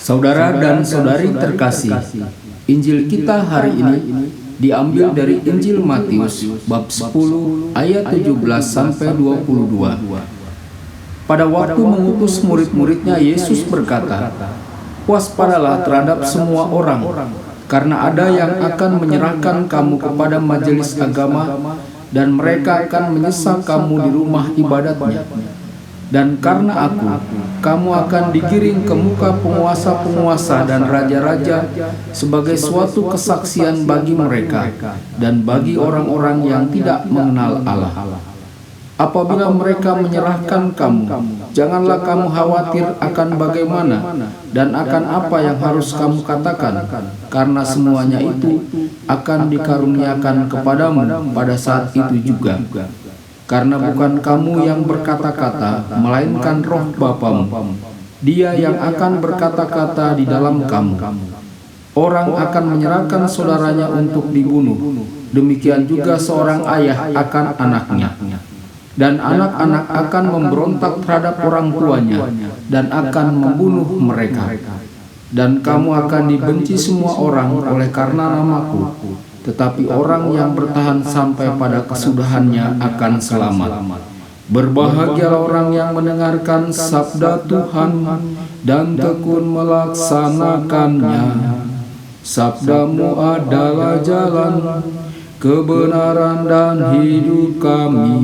Saudara dan saudari terkasih, Injil kita hari ini diambil dari Injil Matius bab 10 ayat 17 sampai 22. Pada waktu mengutus murid-muridnya, Yesus berkata, "Waspadalah terhadap semua orang, karena ada yang akan menyerahkan kamu kepada majelis agama, dan mereka akan menyesal kamu di rumah ibadatnya. Dan karena aku, kamu akan digiring ke muka penguasa-penguasa dan raja-raja sebagai suatu kesaksian bagi mereka dan bagi orang-orang yang tidak mengenal Allah. Apabila mereka menyerahkan kamu, janganlah kamu khawatir akan bagaimana dan akan apa yang harus kamu katakan, karena semuanya itu akan dikaruniakan kepadamu pada saat itu juga. Karena bukan kamu yang berkata-kata, melainkan Roh Bapamu. Dia yang akan berkata-kata di dalam kamu. Orang akan menyerahkan saudaranya untuk dibunuh. Demikian juga seorang ayah akan anaknya. Dan anak-anak akan memberontak terhadap orang tuanya dan akan membunuh mereka. Dan kamu akan dibenci semua orang oleh karena namaku. Tetapi orang yang bertahan sampai pada kesudahannya akan selamat. Berbahagialah orang yang mendengarkan sabda Tuhan dan tekun melaksanakannya. Sabdamu adalah jalan, kebenaran dan hidup kami."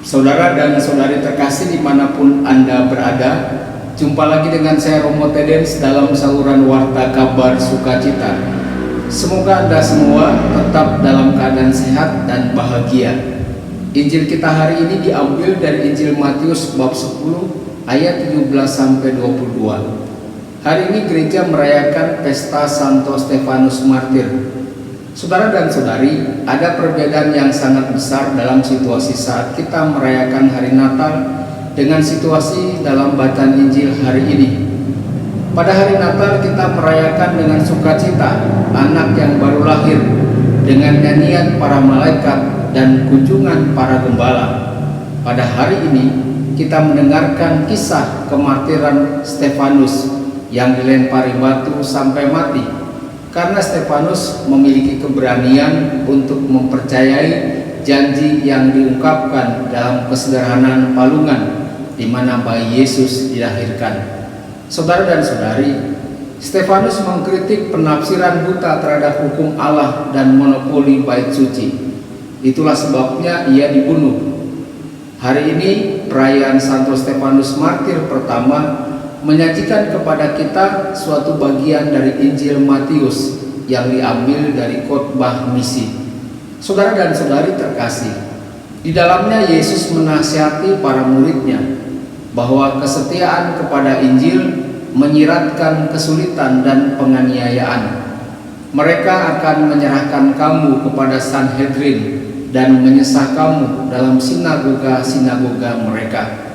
Saudara dan saudari terkasih dimanapun Anda berada, jumpa lagi dengan saya Romo Tedens dalam saluran Warta Kabar Sukacita. Semoga Anda semua tetap dalam keadaan sehat dan bahagia. Injil kita hari ini diambil dari Injil Matius bab 10 ayat 17 sampai 22. Hari ini gereja merayakan pesta Santo Stefanus Martir. Saudara dan saudari, ada perbedaan yang sangat besar dalam situasi saat kita merayakan hari Natal dengan situasi dalam bacaan Injil hari ini. Pada hari Natal kita merayakan dengan sukacita anak yang baru lahir, dengan nyanyian para malaikat dan kunjungan para gembala. Pada hari ini kita mendengarkan kisah kemartiran Stefanus yang dilempari batu sampai mati. Karena Stefanus memiliki keberanian untuk mempercayai janji yang diungkapkan dalam kesederhanaan palungan di mana bayi Yesus dilahirkan. Saudara dan saudari, Stefanus mengkritik penafsiran buta terhadap hukum Allah dan monopoli bait suci. Itulah sebabnya ia dibunuh. Hari ini perayaan Santo Stefanus Martir pertama menyajikan kepada kita suatu bagian dari Injil Matius yang diambil dari khotbah misi. Saudara dan saudari terkasih, di dalamnya Yesus menasihati para muridnya bahwa kesetiaan kepada Injil menyiratkan kesulitan dan penganiayaan. Mereka akan menyerahkan kamu kepada Sanhedrin dan menyesah kamu dalam sinagoga-sinagoga mereka.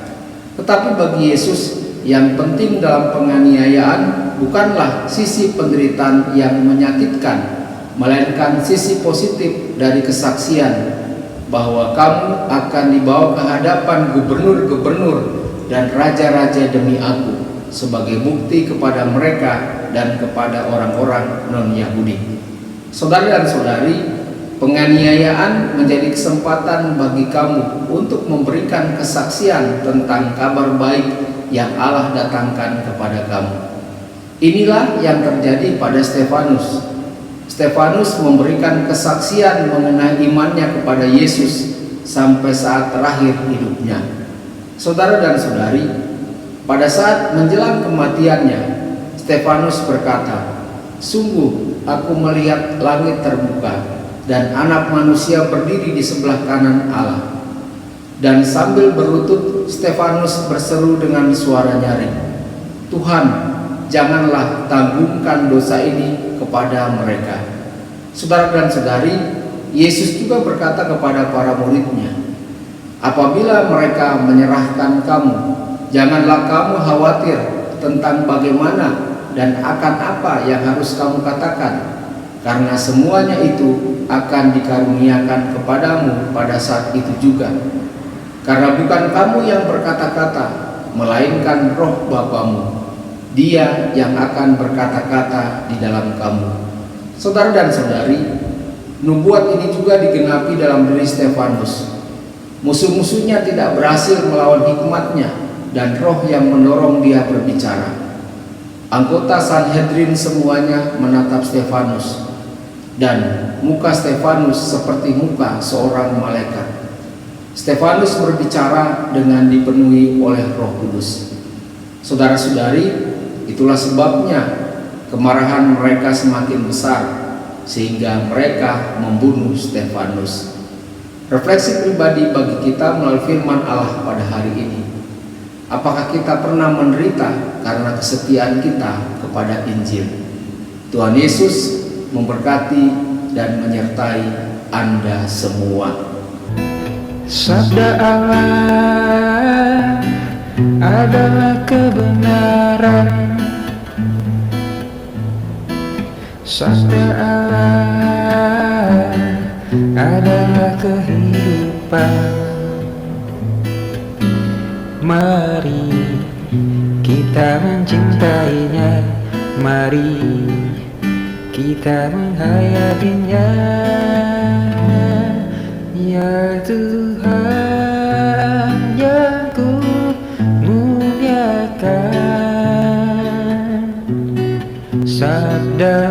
Tetapi bagi Yesus, yang penting dalam penganiayaan bukanlah sisi penderitaan yang menyakitkan, melainkan sisi positif dari kesaksian bahwa kamu akan dibawa ke hadapan gubernur-gubernur dan raja-raja demi aku sebagai bukti kepada mereka dan kepada orang-orang non-Yahudi. Saudara dan saudari, penganiayaan menjadi kesempatan bagi kamu untuk memberikan kesaksian tentang kabar baik yang Allah datangkan kepada kamu. Inilah yang terjadi pada Stefanus. Stefanus memberikan kesaksian mengenai imannya kepada Yesus sampai saat terakhir hidupnya. Saudara dan saudari, pada saat menjelang kematiannya, Stefanus berkata, "Sungguh aku melihat langit terbuka dan Anak Manusia berdiri di sebelah kanan Allah." Dan sambil berlutut, Stefanus berseru dengan suara nyaring, "Tuhan, janganlah tanggungkan dosa ini kepada mereka." Saudara dan saudari, Yesus juga berkata kepada para muridnya, "Apabila mereka menyerahkan kamu, janganlah kamu khawatir tentang bagaimana dan akan apa yang harus kamu katakan, karena semuanya itu akan dikaruniakan kepadamu pada saat itu juga. Karena bukan kamu yang berkata-kata, melainkan Roh Bapamu, Dia yang akan berkata-kata di dalam kamu. Saudara dan saudari, nubuat ini juga digenapi dalam diri Stefanus. Musuh-musuhnya tidak berhasil melawan hikmatnya dan roh yang mendorong dia berbicara. Anggota Sanhedrin semuanya menatap Stefanus, dan muka Stefanus seperti muka seorang malaikat. Stefanus berbicara dengan dipenuhi oleh Roh Kudus. Saudara-saudari, itulah sebabnya kemarahan mereka semakin besar, sehingga mereka membunuh Stefanus. Refleksi pribadi bagi kita melalui firman Allah pada hari ini. Apakah kita pernah menderita karena kesetiaan kita kepada Injil? Tuhan Yesus memberkati dan menyertai Anda semua. Sabda Allah adalah kebenaran. Sabda Allah adalah kehidupan. Mari kita mencintainya, mari kita menghayatinya. Ya Tuhan yang ku muliakan, sabda